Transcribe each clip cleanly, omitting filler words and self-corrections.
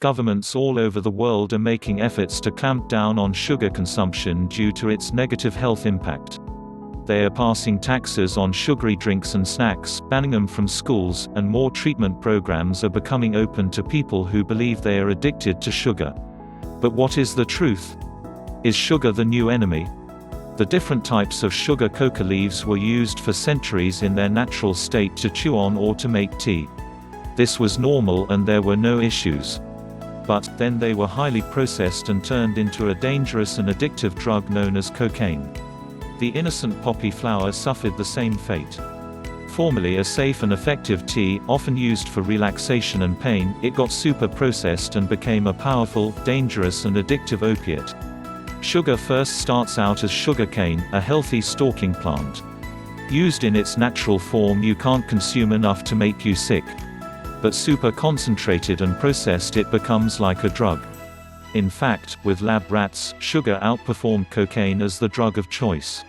Governments all over the world are making efforts to clamp down on sugar consumption due to its negative health impact. They are passing taxes on sugary drinks and snacks, banning them from schools, and more treatment programs are becoming open to people who believe they are addicted to sugar. But what is the truth? Is sugar the new enemy? The different types of sugar coca leaves were used for centuries in their natural state to chew on or to make tea. This was normal and there were no issues. But then they were highly processed and turned into a dangerous and addictive drug known as cocaine. The innocent poppy flower suffered the same fate. Formerly a safe and effective tea, often used for relaxation and pain, it got super processed and became a powerful, dangerous and addictive opiate. Sugar first starts out as sugarcane, a healthy stalking plant. Used in its natural form, you can't consume enough to make you sick. But super concentrated and processed, it becomes like a drug. In fact, with lab rats, sugar outperformed cocaine as the drug of choice.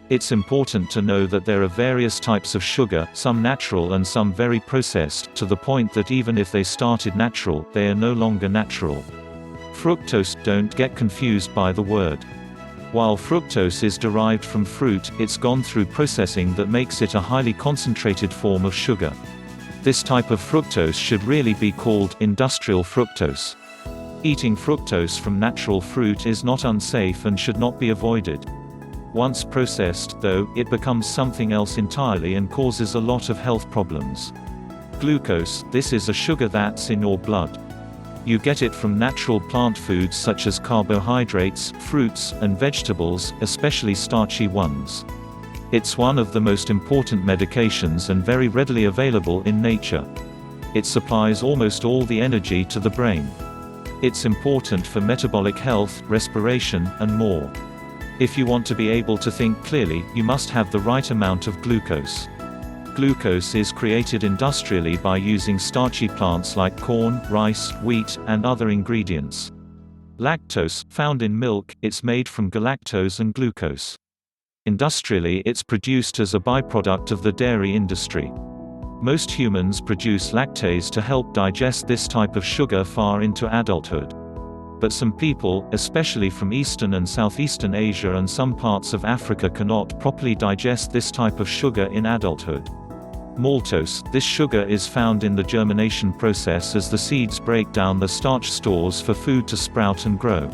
It's important to know that there are various types of sugar, some natural and some very processed, to the point that even if they started natural, they are no longer natural. Fructose, don't get confused by the word. While fructose is derived from fruit, it's gone through processing that makes it a highly concentrated form of sugar. This type of fructose should really be called industrial fructose. Eating fructose from natural fruit is not unsafe and should not be avoided. Once processed, though, it becomes something else entirely and causes a lot of health problems. Glucose, this is a sugar that's in your blood. You get it from natural plant foods such as carbohydrates, fruits, and vegetables, especially starchy ones. It's one of the most important medications and very readily available in nature. It supplies almost all the energy to the brain. It's important for metabolic health, respiration, and more. If you want to be able to think clearly, you must have the right amount of glucose. Glucose is created industrially by using starchy plants like corn, rice, wheat, and other ingredients. Lactose, found in milk, it's made from galactose and glucose. Industrially, it's produced as a byproduct of the dairy industry. Most humans produce lactase to help digest this type of sugar far into adulthood. But some people, especially from Eastern and Southeastern Asia and some parts of Africa, cannot properly digest this type of sugar in adulthood. Maltose, this sugar is found in the germination process as the seeds break down the starch stores for food to sprout and grow.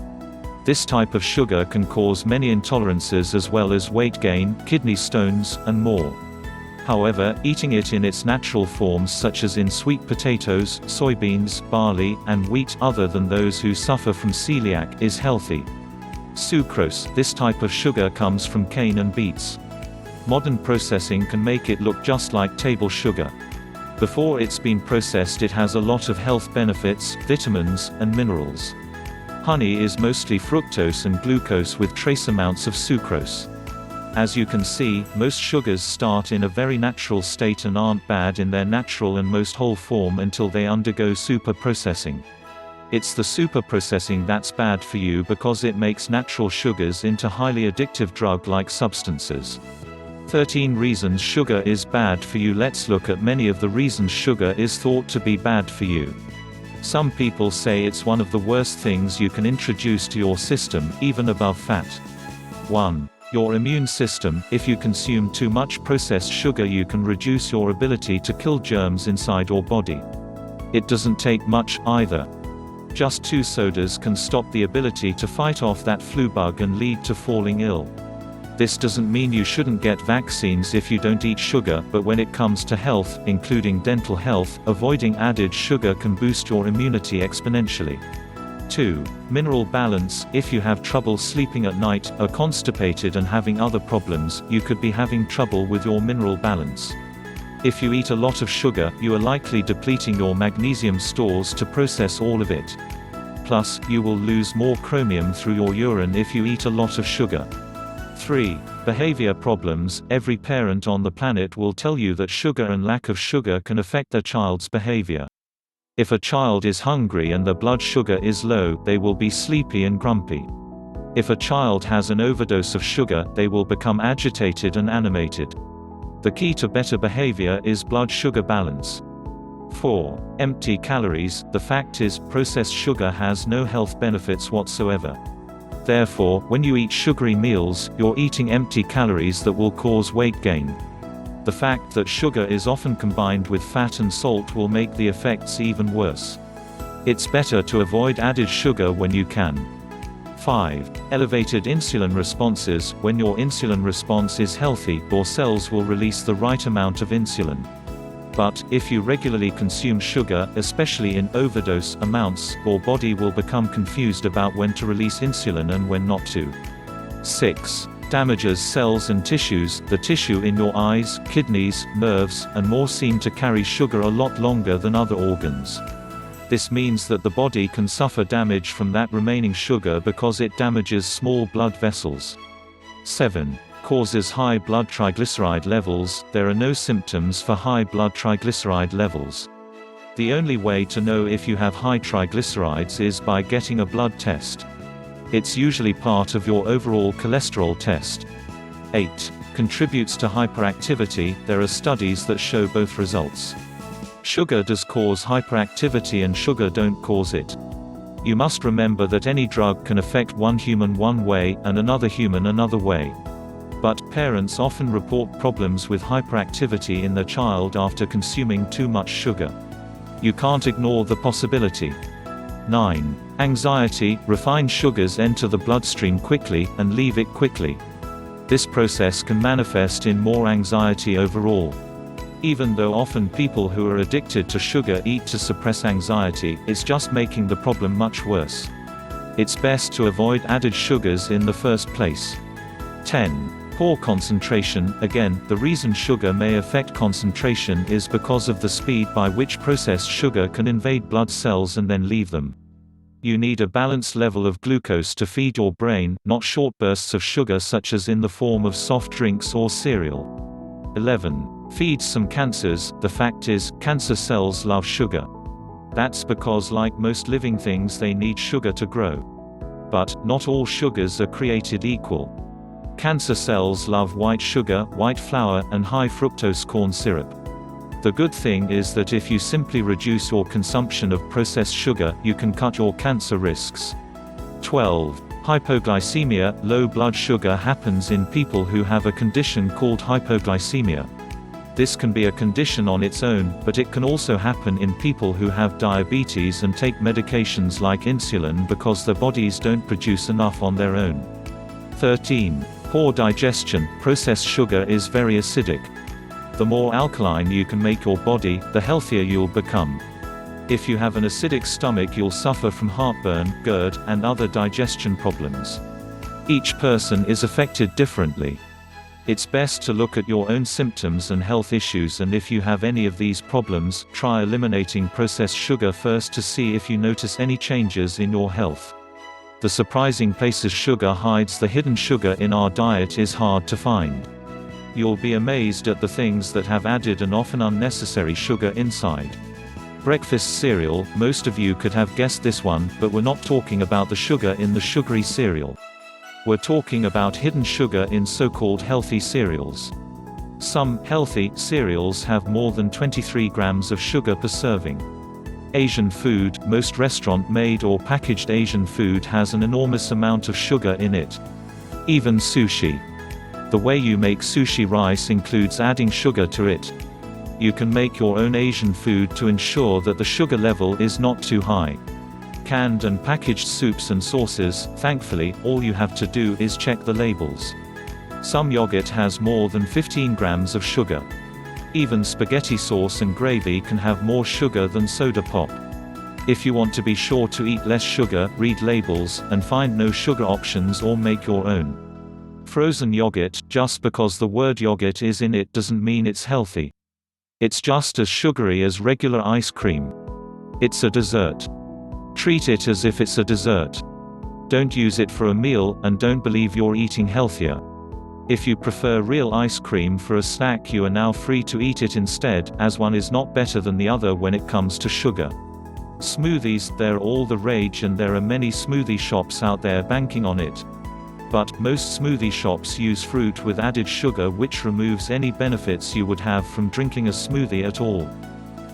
This type of sugar can cause many intolerances as well as weight gain, kidney stones, and more. However, eating it in its natural forms such as in sweet potatoes, soybeans, barley, and wheat other than those who suffer from celiac is healthy. Sucrose, this type of sugar comes from cane and beets. Modern processing can make it look just like table sugar. Before it's been processed, it has a lot of health benefits, vitamins, and minerals. Honey is mostly fructose and glucose with trace amounts of sucrose. As you can see, most sugars start in a very natural state and aren't bad in their natural and most whole form until they undergo super processing. It's the super processing that's bad for you because it makes natural sugars into highly addictive drug-like substances. 13 reasons sugar is bad for you. Let's look at many of the reasons sugar is thought to be bad for you. Some people say it's one of the worst things you can introduce to your system, even above fat. 1. Your immune system. If you consume too much processed sugar, you can reduce your ability to kill germs inside your body. It doesn't take much, either. Just 2 sodas can stop the ability to fight off that flu bug and lead to falling ill. This doesn't mean you shouldn't get vaccines if you don't eat sugar, but when it comes to health, including dental health, avoiding added sugar can boost your immunity exponentially. 2. Mineral balance. If you have trouble sleeping at night, are constipated and having other problems, you could be having trouble with your mineral balance. If you eat a lot of sugar, you are likely depleting your magnesium stores to process all of it. Plus, you will lose more chromium through your urine if you eat a lot of sugar. 3. Behavior problems. Every parent on the planet will tell you that sugar and lack of sugar can affect their child's behavior. If a child is hungry and their blood sugar is low, they will be sleepy and grumpy. If a child has an overdose of sugar, they will become agitated and animated. The key to better behavior is blood sugar balance. 4. Empty calories. The fact is, processed sugar has no health benefits whatsoever. Therefore, when you eat sugary meals, you're eating empty calories that will cause weight gain. The fact that sugar is often combined with fat and salt will make the effects even worse. It's better to avoid added sugar when you can. 5. Elevated insulin responses. When your insulin response is healthy, your cells will release the right amount of insulin. But, if you regularly consume sugar, especially in overdose amounts, your body will become confused about when to release insulin and when not to. 6. Damages cells and tissues. The tissue in your eyes, kidneys, nerves, and more seem to carry sugar a lot longer than other organs. This means that the body can suffer damage from that remaining sugar because it damages small blood vessels. 7. Causes high blood triglyceride levels. There are no symptoms for high blood triglyceride levels. The only way to know if you have high triglycerides is by getting a blood test. It's usually part of your overall cholesterol test. 8. Contributes to hyperactivity. There are studies that show both results. Sugar does cause hyperactivity and sugar don't cause it. You must remember that any drug can affect one human one way and another human another way. But, parents often report problems with hyperactivity in their child after consuming too much sugar. You can't ignore the possibility. 9. Anxiety. Refined sugars enter the bloodstream quickly, and leave it quickly. This process can manifest in more anxiety overall. Even though often people who are addicted to sugar eat to suppress anxiety, it's just making the problem much worse. It's best to avoid added sugars in the first place. 10. Poor concentration. Again, the reason sugar may affect concentration is because of the speed by which processed sugar can invade blood cells and then leave them. You need a balanced level of glucose to feed your brain, not short bursts of sugar such as in the form of soft drinks or cereal. 11. Feeds some cancers. The fact is, cancer cells love sugar. That's because, like most living things, they need sugar to grow. But, not all sugars are created equal. Cancer cells love white sugar, white flour, and high fructose corn syrup. The good thing is that if you simply reduce your consumption of processed sugar, you can cut your cancer risks. 12. Hypoglycemia. Low blood sugar happens in people who have a condition called hypoglycemia. This can be a condition on its own, but it can also happen in people who have diabetes and take medications like insulin because their bodies don't produce enough on their own. 13. Poor digestion. Processed sugar is very acidic. The more alkaline you can make your body, the healthier you'll become. If you have an acidic stomach, you'll suffer from heartburn, GERD, and other digestion problems. Each person is affected differently. It's best to look at your own symptoms and health issues, and if you have any of these problems, try eliminating processed sugar first to see if you notice any changes in your health. The surprising places sugar hides. The hidden sugar in our diet is hard to find. You'll be amazed at the things that have added and often unnecessary sugar inside. Breakfast cereal. Most of you could have guessed this one, but we're not talking about the sugar in the sugary cereal. We're talking about hidden sugar in so-called healthy cereals. Some healthy cereals have more than 23 grams of sugar per serving. Asian food. Most restaurant-made or packaged Asian food has an enormous amount of sugar in it. Even sushi. The way you make sushi rice includes adding sugar to it. You can make your own Asian food to ensure that the sugar level is not too high. Canned and packaged soups and sauces. Thankfully, all you have to do is check the labels. Some yogurt has more than 15 grams of sugar. Even spaghetti sauce and gravy can have more sugar than soda pop. If you want to be sure to eat less sugar, read labels, and find no sugar options or make your own. Frozen yogurt. Just because the word yogurt is in it doesn't mean it's healthy. It's just as sugary as regular ice cream. It's a dessert. Treat it as if it's a dessert. Don't use it for a meal, and don't believe you're eating healthier. If you prefer real ice cream for a snack, you are now free to eat it instead, as one is not better than the other when it comes to sugar. Smoothies. They're all the rage, and there are many smoothie shops out there banking on it. But, most smoothie shops use fruit with added sugar, which removes any benefits you would have from drinking a smoothie at all.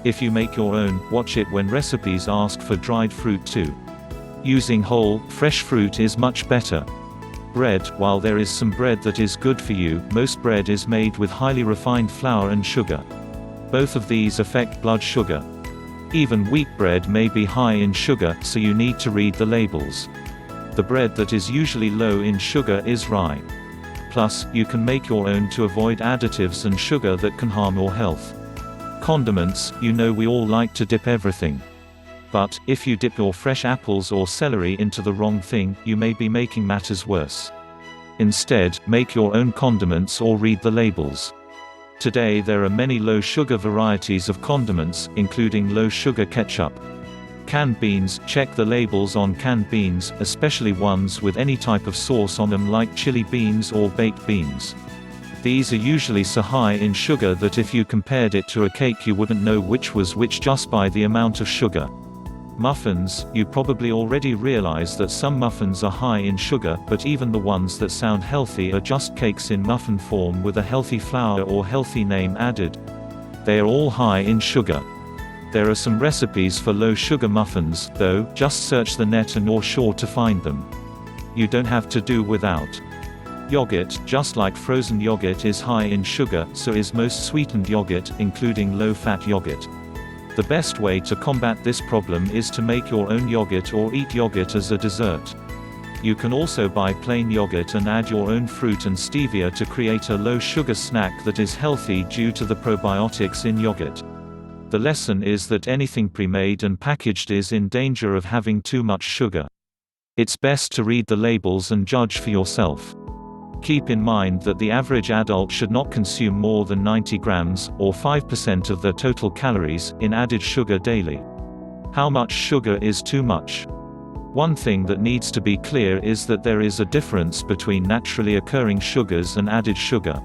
If you make your own, watch it when recipes ask for dried fruit too. Using whole, fresh fruit is much better. Bread. While there is some bread that is good for you, most bread is made with highly refined flour and sugar. Both of these affect blood sugar. Even wheat bread may be high in sugar, so you need to read the labels. The bread that is usually low in sugar is rye. Plus, you can make your own to avoid additives and sugar that can harm your health. Condiments. You know we all like to dip everything. But, if you dip your fresh apples or celery into the wrong thing, you may be making matters worse. Instead, make your own condiments or read the labels. Today there are many low-sugar varieties of condiments, including low-sugar ketchup. Canned beans. Check the labels on canned beans, especially ones with any type of sauce on them like chili beans or baked beans. These are usually so high in sugar that if you compared it to a cake you wouldn't know which was which just by the amount of sugar. Muffins. You probably already realize that some muffins are high in sugar, but even the ones that sound healthy are just cakes in muffin form with a healthy flour or healthy name added. They are all high in sugar. There are some recipes for low-sugar muffins, though. Just search the net and you're sure to find them. You don't have to do without. Yogurt. Just like frozen yogurt is high in sugar, so is most sweetened yogurt, including low-fat yogurt. The best way to combat this problem is to make your own yogurt or eat yogurt as a dessert. You can also buy plain yogurt and add your own fruit and stevia to create a low-sugar snack that is healthy due to the probiotics in yogurt. The lesson is that anything pre-made and packaged is in danger of having too much sugar. It's best to read the labels and judge for yourself. Keep in mind that the average adult should not consume more than 90 grams, or 5% of their total calories, in added sugar daily. How much sugar is too much? One thing that needs to be clear is that there is a difference between naturally occurring sugars and added sugar.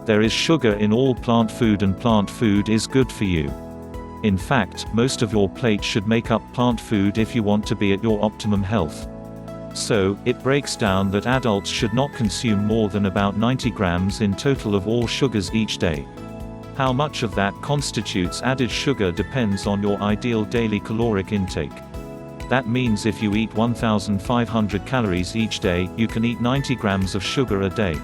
There is sugar in all plant food and plant food is good for you. In fact, most of your plate should make up plant food if you want to be at your optimum health. So, it breaks down that adults should not consume more than about 90 grams in total of all sugars each day. How much of that constitutes added sugar depends on your ideal daily caloric intake. That means if you eat 1,500 calories each day, you can eat 90 grams of sugar a day.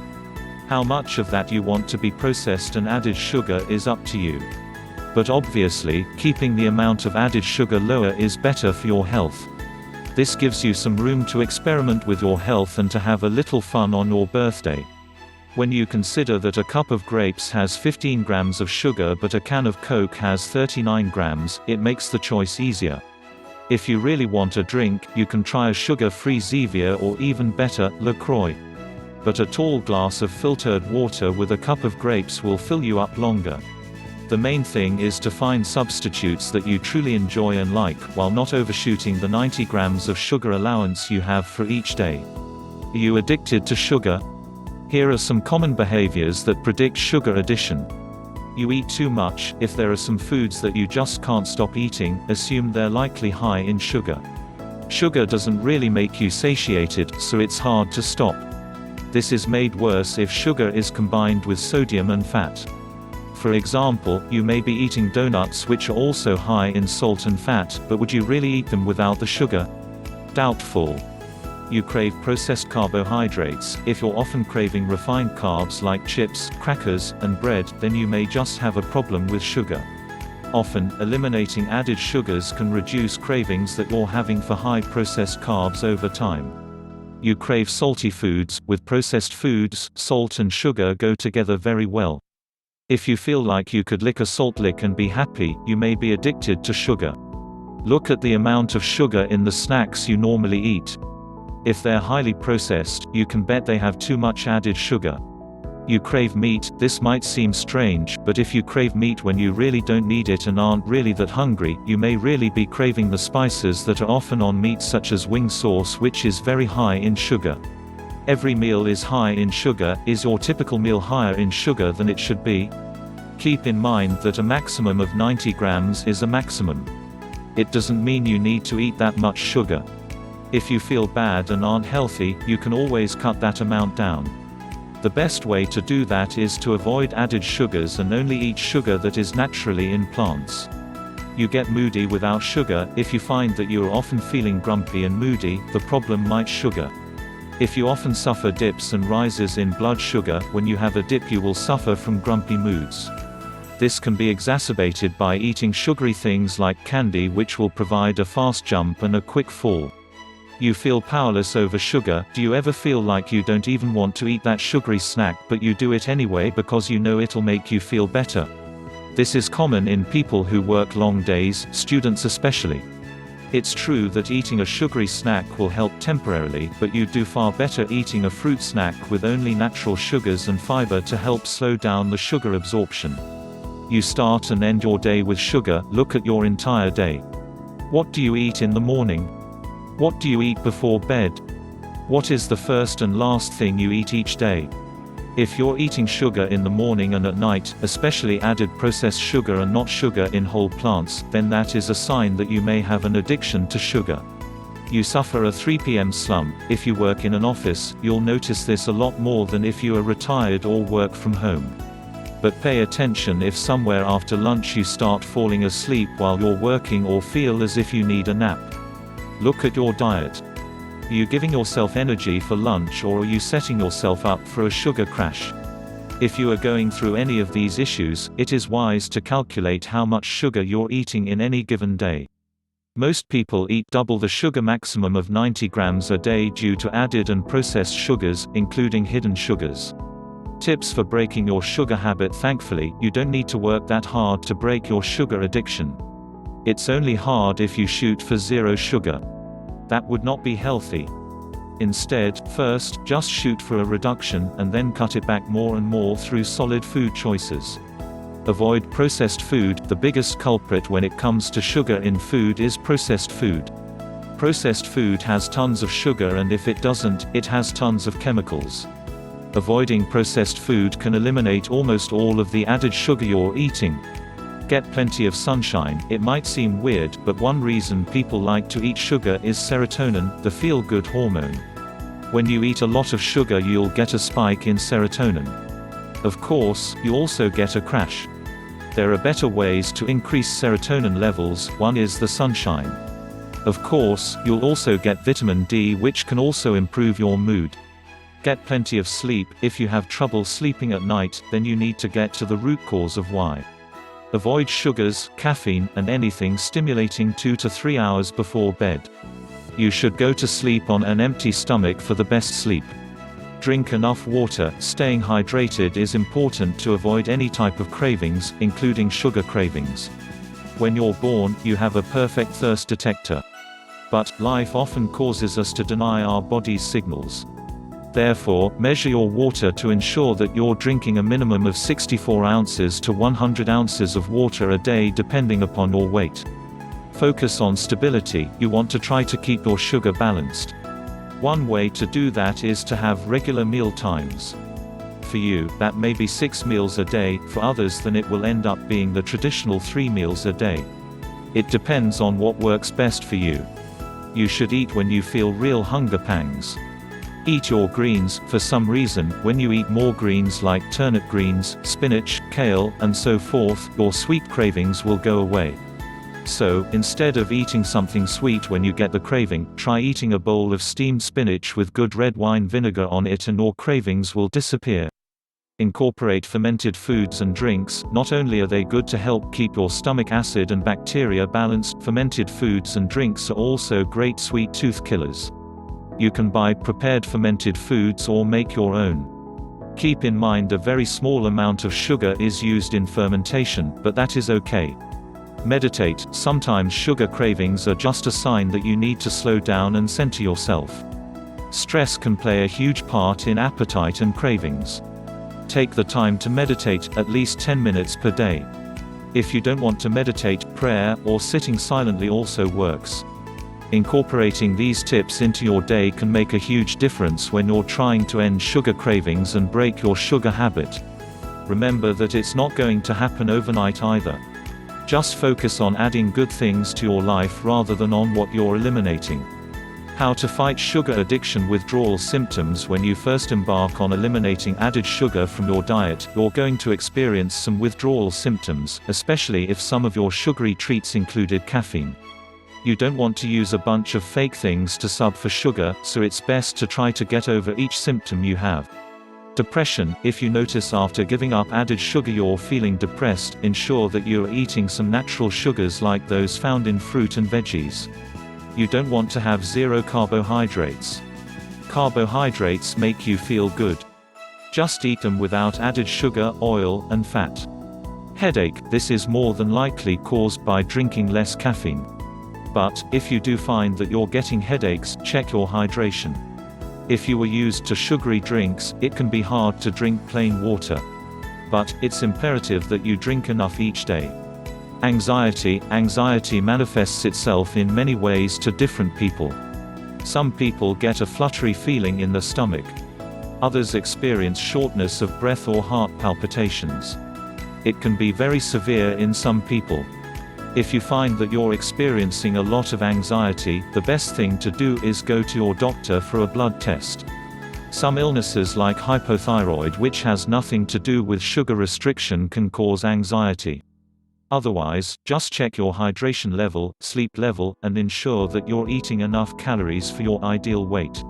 How much of that you want to be processed and added sugar is up to you. But obviously, keeping the amount of added sugar lower is better for your health. This gives you some room to experiment with your health and to have a little fun on your birthday. When you consider that a cup of grapes has 15 grams of sugar but a can of Coke has 39 grams, it makes the choice easier. If you really want a drink, you can try a sugar-free Zevia or even better, LaCroix. But a tall glass of filtered water with a cup of grapes will fill you up longer. The main thing is to find substitutes that you truly enjoy and like, while not overshooting the 90 grams of sugar allowance you have for each day. Are you addicted to sugar? Here are some common behaviors that predict sugar addiction. You eat too much. If there are some foods that you just can't stop eating, assume they're likely high in sugar. Sugar doesn't really make you satiated, so it's hard to stop. This is made worse if sugar is combined with sodium and fat. For example, you may be eating donuts which are also high in salt and fat, but would you really eat them without the sugar? Doubtful. You crave processed carbohydrates. If you're often craving refined carbs like chips, crackers, and bread, then you may just have a problem with sugar. Often, eliminating added sugars can reduce cravings that you're having for high processed carbs over time. You crave salty foods. With processed foods, salt and sugar go together very well. If you feel like you could lick a salt lick and be happy, you may be addicted to sugar. Look at the amount of sugar in the snacks you normally eat. If they're highly processed, you can bet they have too much added sugar. You crave meat. This might seem strange, but if you crave meat when you really don't need it and aren't really that hungry, you may really be craving the spices that are often on meat, such as wing sauce, which is very high in sugar. Every meal is high in sugar. Is your typical meal higher in sugar than it should be? Keep in mind that a maximum of 90 grams is a maximum. It doesn't mean you need to eat that much sugar. If you feel bad and aren't healthy, you can always cut that amount down. The best way to do that is to avoid added sugars and only eat sugar that is naturally in plants. You get moody without sugar. If you find that you are often feeling grumpy and moody, the problem might sugar. If you often suffer dips and rises in blood sugar, when you have a dip you will suffer from grumpy moods. This can be exacerbated by eating sugary things like candy, which will provide a fast jump and a quick fall. You feel powerless over sugar. Do you ever feel like you don't even want to eat that sugary snack, but you do it anyway because you know it'll make you feel better? This is common in people who work long days, students especially. It's true that eating a sugary snack will help temporarily, but you'd do far better eating a fruit snack with only natural sugars and fiber to help slow down the sugar absorption. You start and end your day with sugar. Look at your entire day. What do you eat in the morning? What do you eat before bed? What is the first and last thing you eat each day? If you're eating sugar in the morning and at night, especially added processed sugar and not sugar in whole plants, then that is a sign that you may have an addiction to sugar. You suffer a 3 p.m. slump. If you work in an office, you'll notice this a lot more than if you are retired or work from home. But pay attention if somewhere after lunch you start falling asleep while you're working or feel as if you need a nap. Look at your diet. Are you giving yourself energy for lunch, or are you setting yourself up for a sugar crash? If you are going through any of these issues, it is wise to calculate how much sugar you're eating in any given day. Most people eat double the sugar maximum of 90 grams a day due to added and processed sugars, including hidden sugars. Tips for breaking your sugar habit. Thankfully, you don't need to work that hard to break your sugar addiction. It's only hard if you shoot for zero sugar. That would not be healthy. Instead, first, just shoot for a reduction, and then cut it back more and more through solid food choices. Avoid processed food. The biggest culprit when it comes to sugar in food is processed food. Processed food has tons of sugar, and if it doesn't, it has tons of chemicals. Avoiding processed food can eliminate almost all of the added sugar you're eating. Get plenty of sunshine. It might seem weird, but one reason people like to eat sugar is serotonin, the feel-good hormone. When you eat a lot of sugar, you'll get a spike in serotonin. Of course, you also get a crash. There are better ways to increase serotonin levels. One is the sunshine. Of course, you'll also get vitamin D, which can also improve your mood. Get plenty of sleep. If you have trouble sleeping at night, then you need to get to the root cause of why. Avoid sugars, caffeine, and anything stimulating 2 to 3 hours before bed. You should go to sleep on an empty stomach for the best sleep. Drink enough water. Staying hydrated is important to avoid any type of cravings, including sugar cravings. When you're born, you have a perfect thirst detector. But life often causes us to deny our body's signals. Therefore, measure your water to ensure that you're drinking a minimum of 64 ounces to 100 ounces of water a day depending upon your weight. Focus on stability. You want to try to keep your sugar balanced. One way to do that is to have regular meal times. For you, that may be 6 meals a day. For others, then it will end up being the traditional 3 meals a day. It depends on what works best for you. You should eat when you feel real hunger pangs. Eat your greens. For some reason, when you eat more greens like turnip greens, spinach, kale, and so forth, your sweet cravings will go away. So, instead of eating something sweet when you get the craving, try eating a bowl of steamed spinach with good red wine vinegar on it and your cravings will disappear. Incorporate fermented foods and drinks. Not only are they good to help keep your stomach acid and bacteria balanced, fermented foods and drinks are also great sweet tooth killers. You can buy prepared fermented foods or make your own. Keep in mind a very small amount of sugar is used in fermentation, but that is okay. Meditate. Sometimes sugar cravings are just a sign that you need to slow down and center yourself. Stress can play a huge part in appetite and cravings. Take the time to meditate, at least 10 minutes per day. If you don't want to meditate, prayer or sitting silently also works. Incorporating these tips into your day can make a huge difference when you're trying to end sugar cravings and break your sugar habit. Remember that it's not going to happen overnight either. Just focus on adding good things to your life rather than on what you're eliminating. How to fight sugar addiction withdrawal symptoms. When you first embark on eliminating added sugar from your diet, you're going to experience some withdrawal symptoms, especially if some of your sugary treats included caffeine. You don't want to use a bunch of fake things to sub for sugar, so it's best to try to get over each symptom you have. Depression. If you notice after giving up added sugar you're feeling depressed, ensure that you are eating some natural sugars like those found in fruit and veggies. You don't want to have zero carbohydrates. Carbohydrates make you feel good. Just eat them without added sugar, oil, and fat. Headache. This is more than likely caused by drinking less caffeine. But, if you do find that you're getting headaches, check your hydration. If you were used to sugary drinks, it can be hard to drink plain water. But, it's imperative that you drink enough each day. Anxiety. Anxiety manifests itself in many ways to different people. Some people get a fluttery feeling in the stomach. Others experience shortness of breath or heart palpitations. It can be very severe in some people. If you find that you're experiencing a lot of anxiety, the best thing to do is go to your doctor for a blood test. Some illnesses like hypothyroid, which has nothing to do with sugar restriction, can cause anxiety. Otherwise, just check your hydration level, sleep level, and ensure that you're eating enough calories for your ideal weight.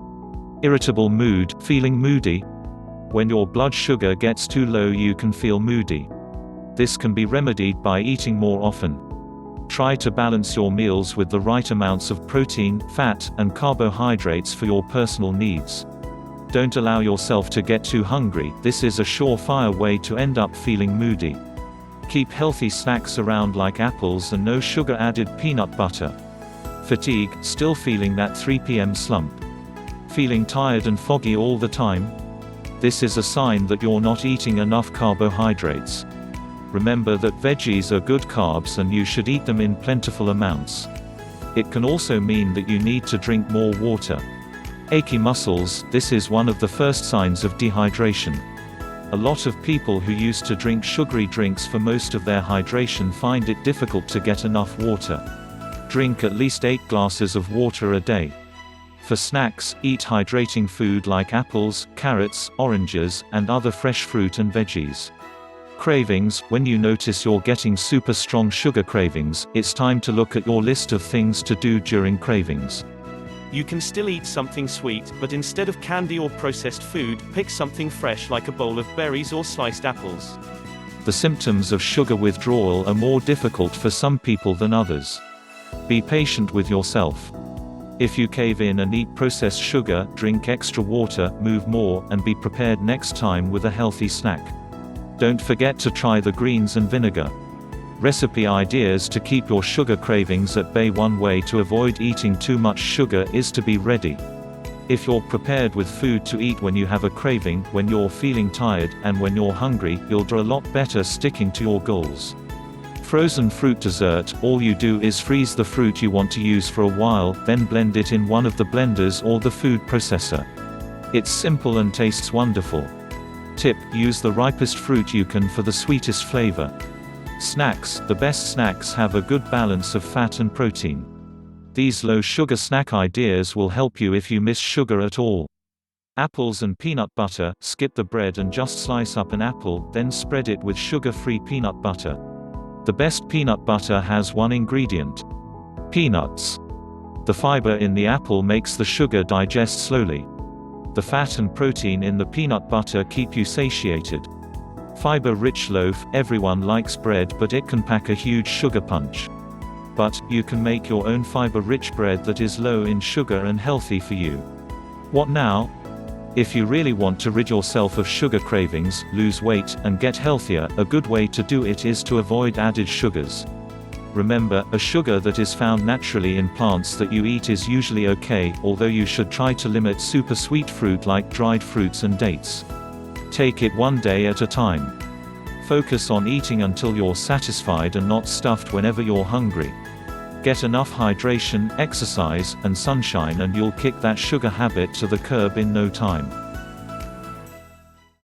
Irritable mood. Feeling moody? When your blood sugar gets too low you can feel moody. This can be remedied by eating more often. Try to balance your meals with the right amounts of protein, fat, and carbohydrates for your personal needs. Don't allow yourself to get too hungry. This is a surefire way to end up feeling moody. Keep healthy snacks around like apples and no sugar-added peanut butter. Fatigue. Still feeling that 3 p.m. slump? Feeling tired and foggy all the time? This is a sign that you're not eating enough carbohydrates. Remember that veggies are good carbs and you should eat them in plentiful amounts. It can also mean that you need to drink more water. Achy muscles. This is one of the first signs of dehydration. A lot of people who used to drink sugary drinks for most of their hydration find it difficult to get enough water. Drink at least 8 glasses of water a day. For snacks, eat hydrating food like apples, carrots, oranges, and other fresh fruit and veggies. Cravings. When you notice you're getting super strong sugar cravings, it's time to look at your list of things to do during cravings. You can still eat something sweet, but instead of candy or processed food, pick something fresh like a bowl of berries or sliced apples. The symptoms of sugar withdrawal are more difficult for some people than others. Be patient with yourself. If you cave in and eat processed sugar, drink extra water, move more, and be prepared next time with a healthy snack. Don't forget to try the greens and vinegar. Recipe ideas to keep your sugar cravings at bay. One way to avoid eating too much sugar is to be ready. If you're prepared with food to eat when you have a craving, when you're feeling tired, and when you're hungry, you'll do a lot better sticking to your goals. Frozen fruit dessert. All you do is freeze the fruit you want to use for a while, then blend it in one of the blenders or the food processor. It's simple and tastes wonderful. Tip: use the ripest fruit you can for the sweetest flavor. Snacks. The best snacks have a good balance of fat and protein. These low-sugar snack ideas will help you if you miss sugar at all. Apples and peanut butter. Skip the bread and just slice up an apple, then spread it with sugar-free peanut butter. The best peanut butter has one ingredient: peanuts. The fiber in the apple makes the sugar digest slowly. The fat and protein in the peanut butter keep you satiated. Fiber-rich loaf. Everyone likes bread, but it can pack a huge sugar punch. But, you can make your own fiber-rich bread that is low in sugar and healthy for you. What now? If you really want to rid yourself of sugar cravings, lose weight, and get healthier, a good way to do it is to avoid added sugars. Remember, a sugar that is found naturally in plants that you eat is usually okay, although you should try to limit super sweet fruit like dried fruits and dates. Take it one day at a time. Focus on eating until you're satisfied and not stuffed whenever you're hungry. Get enough hydration, exercise, and sunshine and you'll kick that sugar habit to the curb in no time.